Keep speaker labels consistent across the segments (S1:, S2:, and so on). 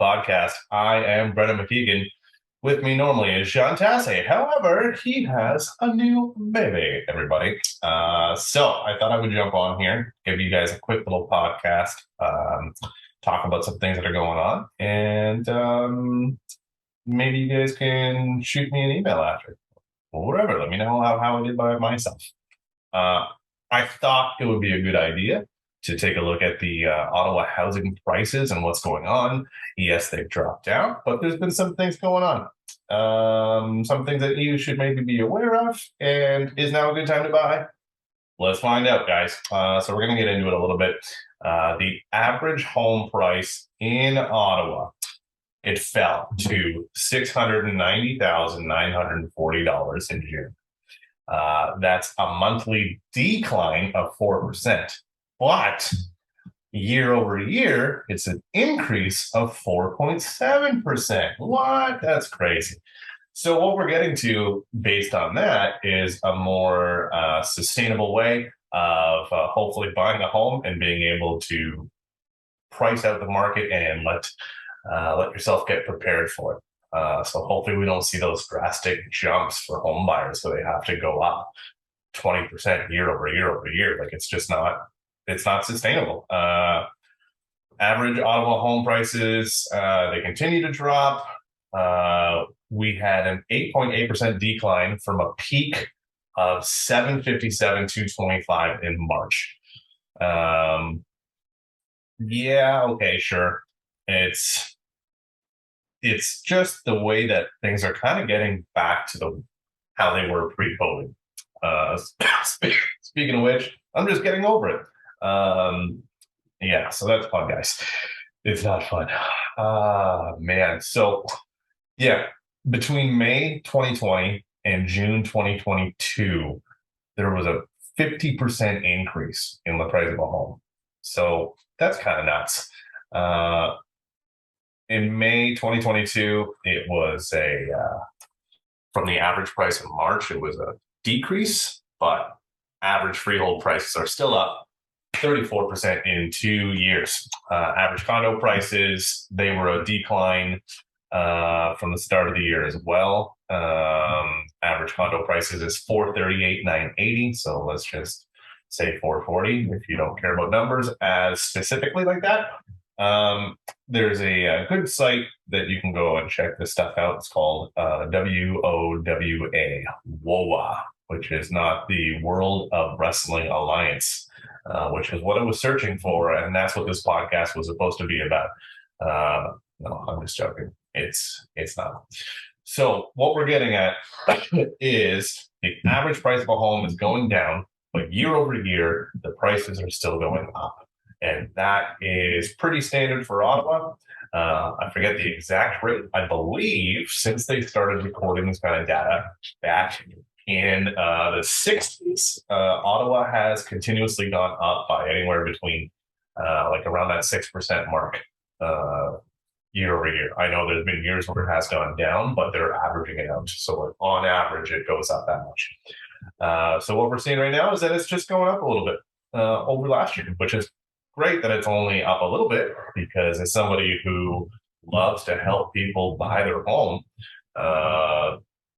S1: podcast. I am Brendan McKeigan. With me normally is Sean Tassay. However, he has a new baby, everybody. So I thought I would jump on here, give you guys a quick little podcast, talk about some things that are going on, and maybe you guys can shoot me an email after. Or whatever, let me know how I did by myself. I thought it would be a good idea to take a look at the Ottawa housing prices and what's going on. Yes, they've dropped down, but there's been some things going on. Some things that you should maybe be aware of. And is now a good time to buy? Let's find out, guys. So we're going to get into it a little bit. The average home price in Ottawa, it fell to $690,940 in June. That's a monthly decline of 4%. But year over year, it's an increase of 4.7%. What? That's crazy. So what we're getting to based on that is a more sustainable way of hopefully buying a home and being able to price out the market and let yourself get prepared for it. So hopefully we don't see those drastic jumps for home buyers, so they have to go up 20% year over year over year. Like it's not sustainable. Average Ottawa home prices, they continue to drop. We had an 8.8% decline from a peak of 757,225 in March. Yeah, okay, sure. It's just the way that things are kind of getting back to how they were pre-COVID. Speaking of which, I'm just getting over it. Yeah, so that's fun, guys. It's not fun. Man. So, yeah, between May 2020 and June 2022, there was a 50% increase in the price of a home. So that's kind of nuts. In May 2022, it was from the average price in March, it was a decrease, but average freehold prices are still up 34% in 2 years. Average condo prices, they were a decline from the start of the year as well. Average condo prices is $438,980. So let's just say $440 if you don't care about numbers as specifically like that. There's a good site that you can go and check this stuff out. It's called WOWA, which is not the World of Wrestling Alliance, which is what I was searching for, and that's what this podcast was supposed to be about. No, I'm just joking. It's not. So what we're getting at is the average price of a home is going down, but year over year, the prices are still going up. And that is pretty standard for Ottawa. I forget the exact rate. I believe since they started recording this kind of data back in the 60s, Ottawa has continuously gone up by anywhere between like around that 6% mark year over year. I know there's been years where it has gone down, but they're averaging it out. So like on average, it goes up that much. So what we're seeing right now is that it's just going up a little bit over last year, which is great that it's only up a little bit, because as somebody who loves to help people buy their home,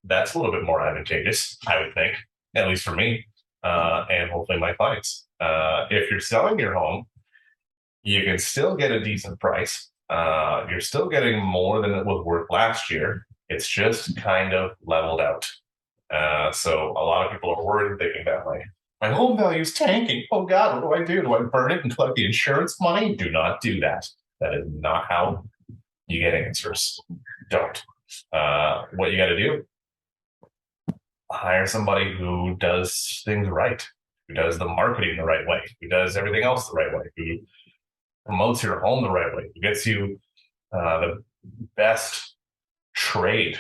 S1: that's a little bit more advantageous, I would think, at least for me, and hopefully my clients. If you're selling your home, you can still get a decent price. You're still getting more than it was worth last year. It's just kind of leveled out. So a lot of people are worried, thinking that way. My home value is tanking. Oh God, what do I do? Do I burn it and collect the insurance money? Do not do that. That is not how you get answers. Don't. What you got to do? Hire somebody who does things right, who does the marketing the right way, who does everything else the right way, who promotes your home the right way, who gets you the best trade.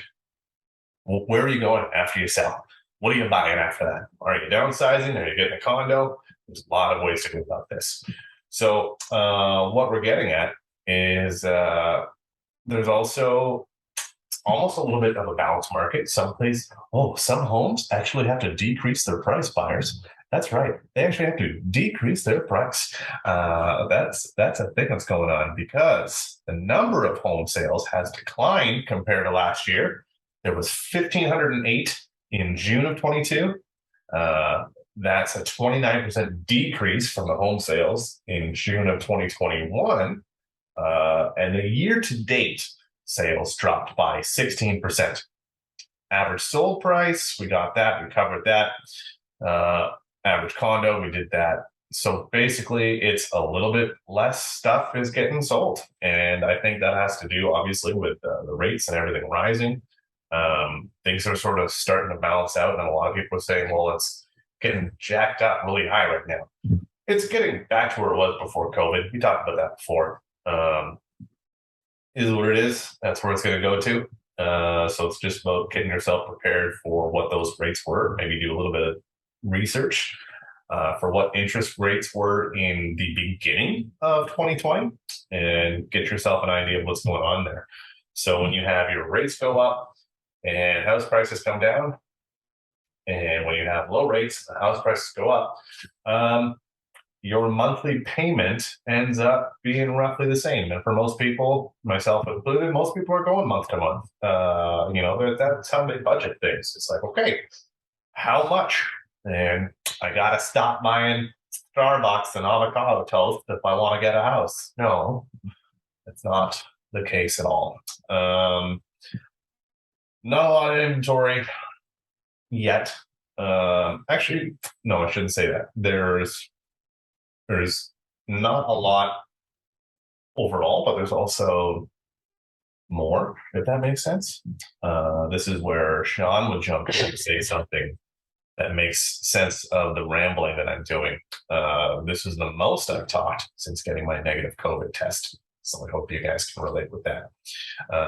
S1: Where are you going after you sell? What are you buying after that? Are you downsizing? Are you getting a condo? There's a lot of ways to go about this. So what we're getting at is there's also almost a little bit of a balanced market. Some homes actually have to decrease their price, buyers, That's right. They actually have to decrease their price. That's a thing that's going on because the number of home sales has declined compared to last year. There was 1,508 in June of 22. That's a 29% decrease from the home sales in June of 2021. And the year-to-date sales dropped by 16%. Average sold price, we got that, we covered that. Average condo, we did that. So basically, it's a little bit less stuff is getting sold. And I think that has to do, obviously, with the rates and everything rising. Things are sort of starting to balance out. And a lot of people are saying, well, it's getting jacked up really high right now. It's getting back to where it was before COVID. We talked about that before. Is what it is. That's where it's going to go to. So it's just about getting yourself prepared for what those rates were. Maybe do a little bit of research for what interest rates were in the beginning of 2020 and get yourself an idea of what's going on there. So when you have your rates go up and house prices come down, and when you have low rates, the house prices go up, your monthly payment ends up being roughly the same. And for most people, myself included, most people are going month to month. That's how they budget things. It's like, okay, how much? And I got to stop buying Starbucks and avocado toast if I want to get a house. No, it's not the case at all. Not a lot of inventory yet. Actually, no, I shouldn't say that. There's not a lot overall, but there's also more, if that makes sense. This is where Sean would jump in and say something that makes sense of the rambling that I'm doing. This is the most I've talked since getting my negative COVID test. So I hope you guys can relate with that.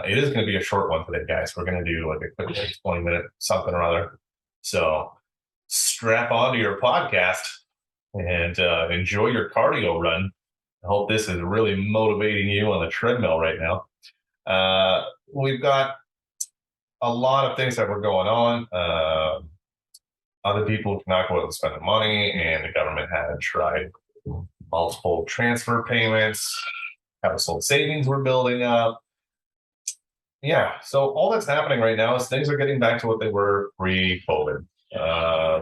S1: It is going to be a short one today, guys. We're going to do like a quick 20-minute something or other. So strap onto your podcast and enjoy your cardio run. I hope this is really motivating you on the treadmill right now. We've got a lot of things that were going on. Other people cannot go out and spend the money, and the government had tried multiple transfer payments. Household savings were building up. Yeah, so all that's happening right now is things are getting back to what they were pre-COVID.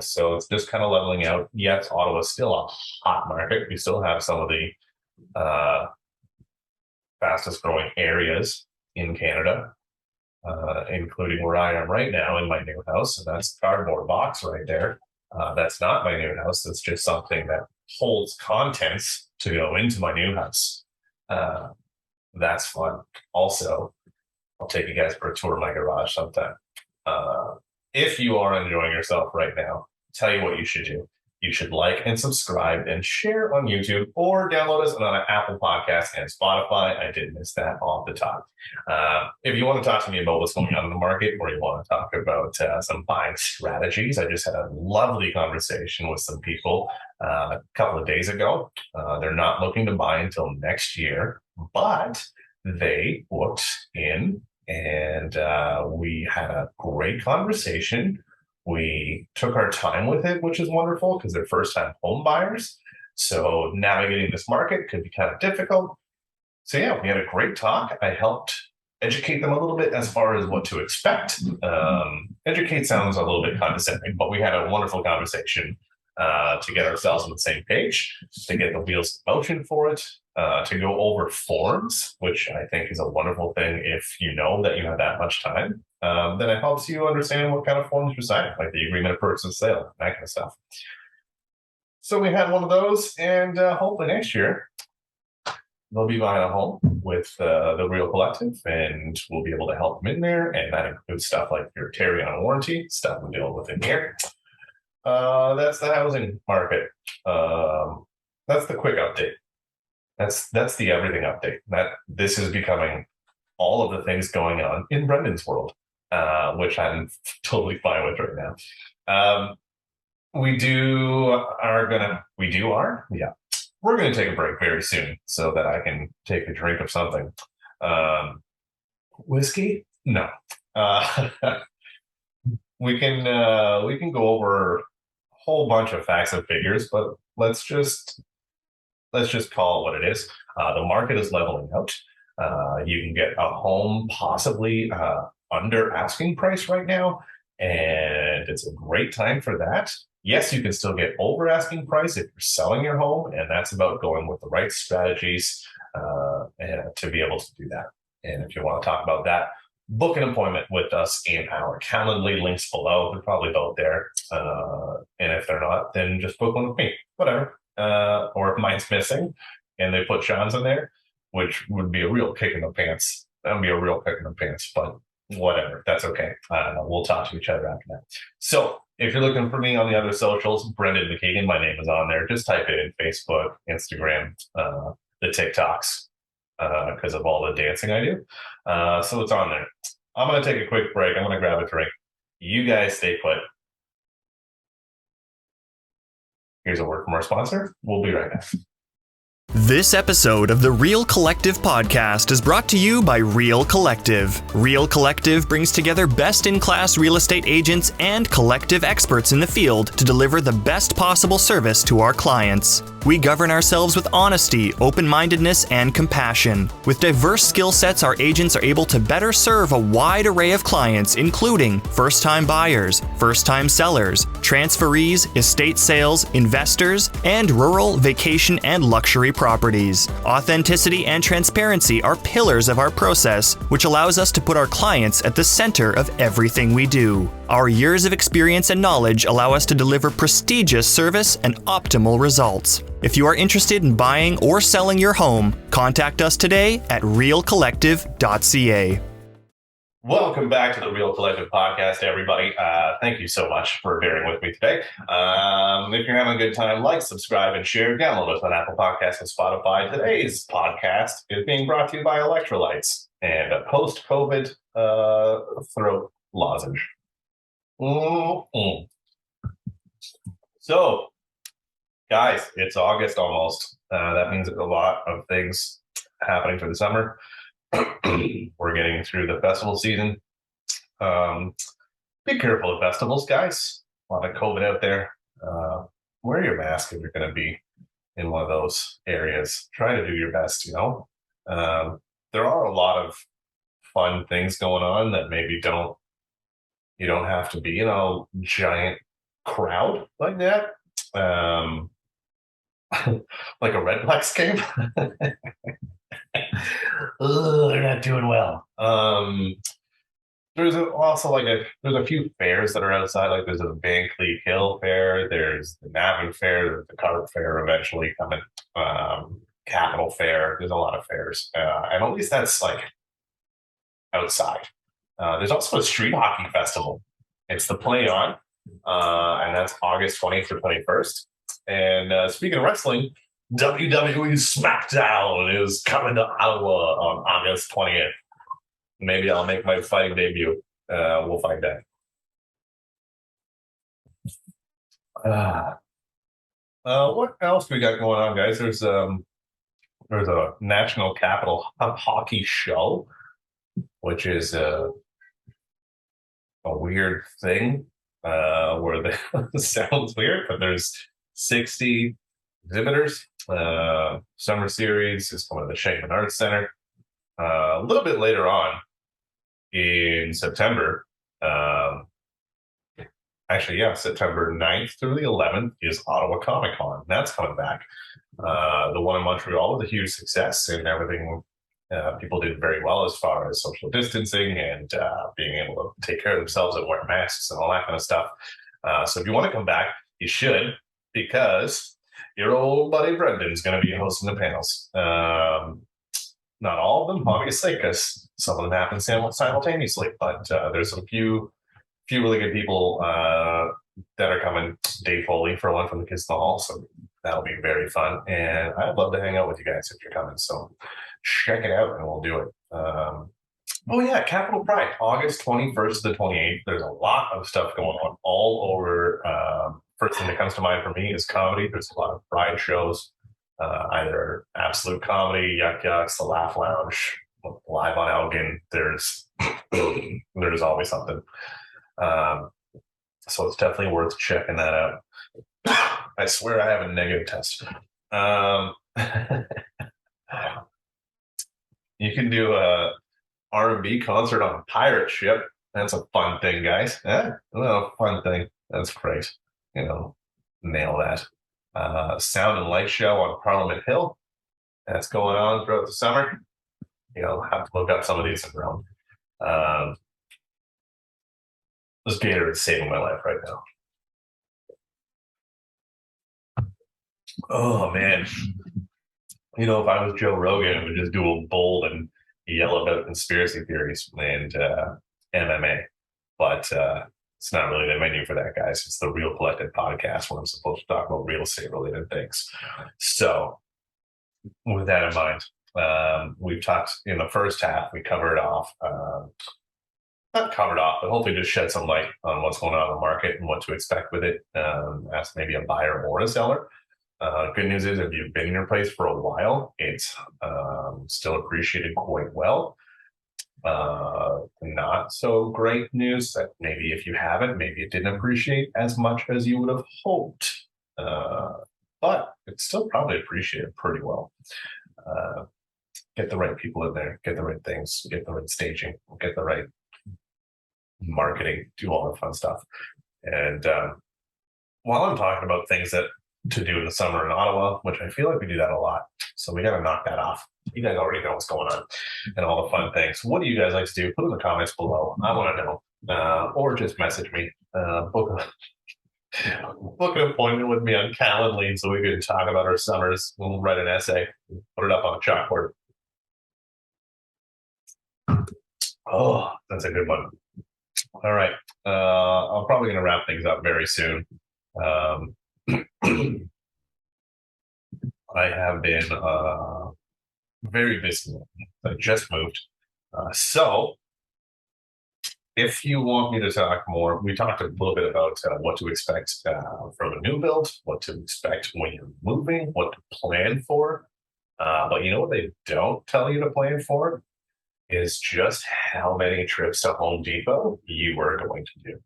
S1: So it's just kind of leveling out. Yes, Ottawa is still a hot market. We still have some of the fastest growing areas in Canada, including where I am right now in my new house. And that's a cardboard box right there. That's not my new house. That's just something that holds contents to go into my new house. That's fun. Also, I'll take you guys for a tour of my garage sometime. If you are enjoying yourself right now, I'll tell you what you should do. You should like and subscribe and share on YouTube, or download us on Apple Podcasts and Spotify. I did miss that off the top. If you want to talk to me about what's going on in the market, or you want to talk about some buying strategies, I just had a lovely conversation with some people a couple of days ago. They're not looking to buy until next year, but they booked in, and we had a great conversation. We took our time with it, which is wonderful because they're first-time home buyers. So navigating this market could be kind of difficult. So yeah, we had a great talk. I helped educate them a little bit as far as what to expect. Educate sounds a little bit condescending, but we had a wonderful conversation to get ourselves on the same page, to get the wheels in motion for it, to go over forms, which I think is a wonderful thing if you know that you have that much time. Then it helps you understand what kind of forms you're signing, like the agreement of purchase and sale, that kind of stuff. So we had one of those, and hopefully next year they'll be buying a home with the Real Collective, and we'll be able to help them in there. And that includes stuff like your Terry on warranty, stuff we're dealing with in here. That's the housing market. That's the quick update. That's the everything update. This is becoming all of the things going on in Brendan's world, which I'm totally fine with right now. We're going to take a break very soon so that I can take a drink of something. Whiskey? No. We can go over whole bunch of facts and figures, but let's just call it what it is. The market is leveling out. You can get a home possibly under asking price right now, and it's a great time for that. Yes, you can still get over asking price if you're selling your home, and that's about going with the right strategies and to be able to do that. And if you want to talk about that, book an appointment with us in our Calendly. Links below. They're probably both there. And if they're not, then just book one with me. Whatever. Or if mine's missing and they put Sean's in there, which would be a real kick in the pants. That would be a real kick in the pants, but whatever. That's okay. We'll talk to each other after that. So if you're looking for me on the other socials, Brendan McKeigan, my name is on there. Just type it in Facebook, Instagram, the TikToks, because of all the dancing I do. So it's on there. I'm going to take a quick break. I'm going to grab a drink. You guys stay put. Here's a word from our sponsor. We'll be right back.
S2: This episode of the Real Collective podcast is brought to you by Real Collective. Real Collective brings together best-in-class real estate agents and collective experts in the field to deliver the best possible service to our clients. We govern ourselves with honesty, open-mindedness, and compassion. With diverse skill sets, our agents are able to better serve a wide array of clients, including first-time buyers, first-time sellers, transferees, estate sales, investors, and rural, vacation, and luxury properties. Authenticity and transparency are pillars of our process, which allows us to put our clients at the center of everything we do. Our years of experience and knowledge allow us to deliver prestigious service and optimal results. If you are interested in buying or selling your home, contact us today at realcollective.ca.
S1: Welcome back to the Real Collective podcast, everybody. Thank you so much for bearing with me today. If you're having a good time, like, subscribe, and share. Download us on Apple Podcasts and Spotify. Today's podcast is being brought to you by electrolytes and a post-COVID throat lozenge. So, guys, it's August almost. That means a lot of things happening for the summer. We're getting through the festival season. Be careful of festivals, guys. A lot of COVID out there. Wear your mask if you're going to be in one of those areas. Try to do your best, you know. There are a lot of fun things going on that maybe you don't have to be in a giant crowd like that. Like a Redplex game. They're not doing well. There's also there's a few fairs that are outside. Like there's a Van Cleef Hill Fair. There's the Navin Fair. There's the Cart Fair eventually coming. Capital Fair. There's a lot of fairs, and at least that's like outside. There's also a street hockey festival. It's the Play On, and that's August 20th to 21st. And speaking of wrestling, WWE SmackDown is coming to Ottawa on August 20th. Maybe I'll make my fighting debut. We'll find out. What else we got going on, guys? There's a National Capital Hockey Show, which is a weird thing where it sounds weird, but there's 60 exhibitors. Summer series is coming to the Shankman Arts Center. A little bit later on in September, September 9th through the 11th is Ottawa Comic Con. That's coming back. The one in Montreal was a huge success, and everything people did very well as far as social distancing and being able to take care of themselves and wear masks and all that kind of stuff. So if you want to come back, you should, because your old buddy Brendan's going to be hosting the panels. Not all of them, obviously, because some of them happen simultaneously. But there's a few really good people that are coming. Dave Foley, for one, from the Kids in the Hall. So that'll be very fun. And I'd love to hang out with you guys if you're coming. So check it out and we'll do it. Capital Pride, August 21st to the 28th. There's a lot of stuff going on all over. First thing that comes to mind for me is comedy. There's a lot of Pride shows, either Absolute Comedy, Yuck Yucks, The Laugh Lounge, Live on Elgin. There's always something. So it's definitely worth checking that out. I swear I have a negative test. You can do a R&B concert on a pirate ship. That's a fun thing, guys. Yeah, well, fun thing. That's great. You know, nail that. Sound and light show on Parliament Hill. That's going on throughout the summer. Have to look up some of these in Rome. This gator is saving my life right now. Oh man. If I was Joe Rogan, I would just do a bold and yell about conspiracy theories and MMA. But it's not really the menu for that, guys. It's the Real Collective podcast where I'm supposed to talk about real estate related things. So, with that in mind, we've talked in the first half, we covered off, not covered off, but hopefully just shed some light on what's going on in the market and what to expect with it as maybe a buyer or a seller. Good news is if you've been in your place for a while, it's still appreciated quite well. Not so great news that maybe if you haven't, maybe it didn't appreciate as much as you would have hoped. But it's still probably appreciated pretty well. Get the right people in there, get the right things, get the right staging, get the right marketing, do all the fun stuff. And while I'm talking about things that to do in the summer in Ottawa, which I feel like we do that a lot. So we got to knock that off. You guys already know what's going on and all the fun things. What do you guys like to do? Put in the comments below. I want to know. Or just message me. Book an appointment with me on Calendly so we can talk about our summers. We'll write an essay, put it up on a chalkboard. Oh, that's a good one. All right. I'm probably going to wrap things up very soon. I have been very busy. I just moved. So if you want me to talk more, we talked a little bit about what to expect from a new build, what to expect when you're moving, what to plan for. But you know what they don't tell you to plan for is just how many trips to Home Depot you are going to do.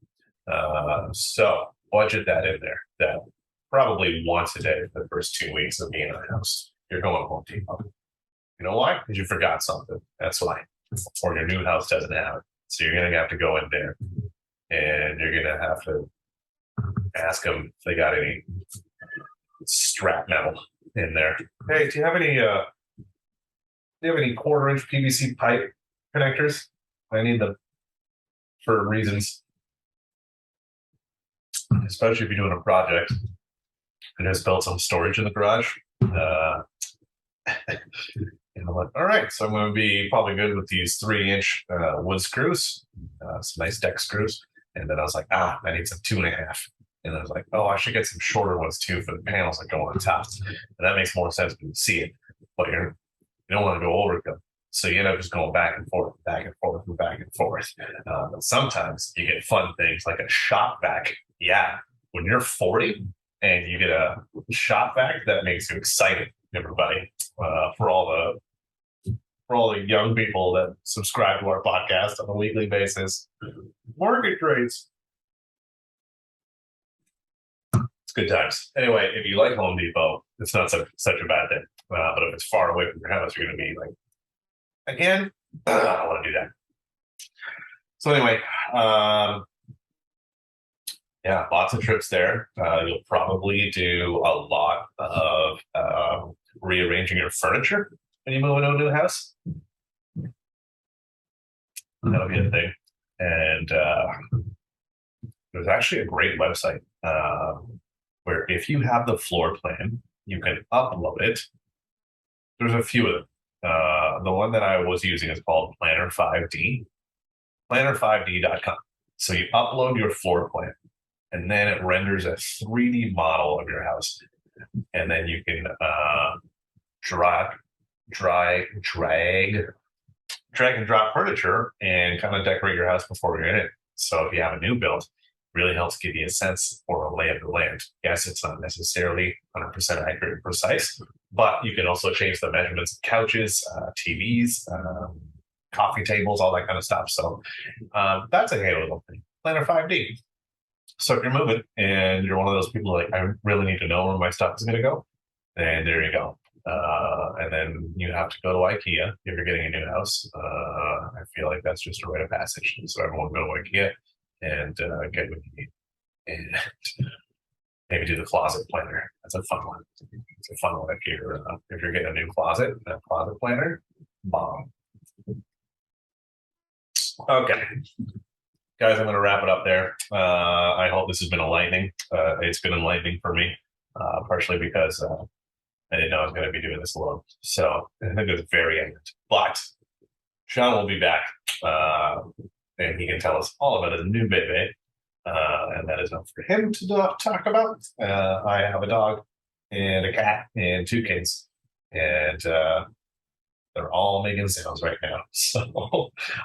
S1: So budget that in there. That probably once a day for the first 2 weeks of being in the house, you're going to Home Depot. You know why? Because you forgot something. That's why. Or your new house doesn't have it. So you're going to have to go in there and you're going to have to ask them if they got any strap metal in there. Hey, do you have any 1/4-inch PVC pipe connectors? I need them for reasons, especially if you're doing a project. I just built some storage in the garage. All right, so I'm going to be probably good with these 3-inch wood screws, some nice deck screws. And then I was like, I need some 2.5. And I was like, I should get some shorter ones too for the panels that go on top. And that makes more sense when you see it, but you don't want to go overkill. So you end up just going back and forth, back and forth, and back and forth. But sometimes you get fun things like a shop vac. Yeah, when you're 40 and you get a shop vac, that makes you excited, everybody. For all the young people that subscribe to our podcast on a weekly basis, market trades. It's good times. Anyway, if you like Home Depot, it's not such a bad thing. But if it's far away from your house, you're going to be like, again, I don't want to do that. So anyway, lots of trips there. You'll probably do a lot of rearranging your furniture when you move into a new house. That'll be a thing. And there's actually a great website where if you have the floor plan, you can upload it. There's a few of them. The one that I was using is called Planner 5D, planner5d.com. So you upload your floor plan, and then it renders a 3D model of your house. And then you can drag and drop furniture and kind of decorate your house before you're in it. So if you have a new build, it really helps give you a sense or a lay of the land. Yes, it's not necessarily 100% accurate and precise, but you can also change the measurements of couches, TVs, coffee tables, all that kind of stuff. So that's a little thing. Planner 5D. So if you're moving and you're one of those people like, I really need to know where my stuff is going to go, then there you go. And then you have to go to IKEA if you're getting a new house. I feel like that's just a rite of passage. So everyone go to IKEA and get what you need. And maybe do the closet planner. That's a fun one. It's a fun one if you're getting a new closet, that closet planner, bomb. Okay, guys, I'm going to wrap it up there. I hope this has been enlightening. It's been enlightening for me, partially because I didn't know I was going to be doing this alone. So I think it was very evident. But Sean will be back, and he can tell us all about his new baby. And that is enough for him to talk about. I have a dog and a cat and 2 kids, and they're all making sounds right now. So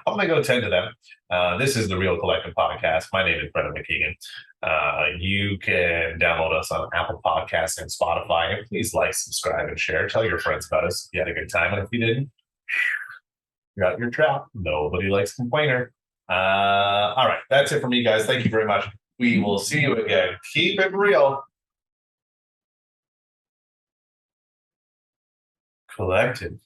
S1: I'm going to go tend to them. This is the Real Collective Podcast. My name is Brendan McKeigan. You can download us on Apple Podcasts and Spotify. And please like, subscribe, and share. Tell your friends about us. If you had a good time, and if you didn't, you got your trap. Nobody likes a complainer. All right, that's it for me, guys. Thank you very much. We will see you again. Keep it real. Collective.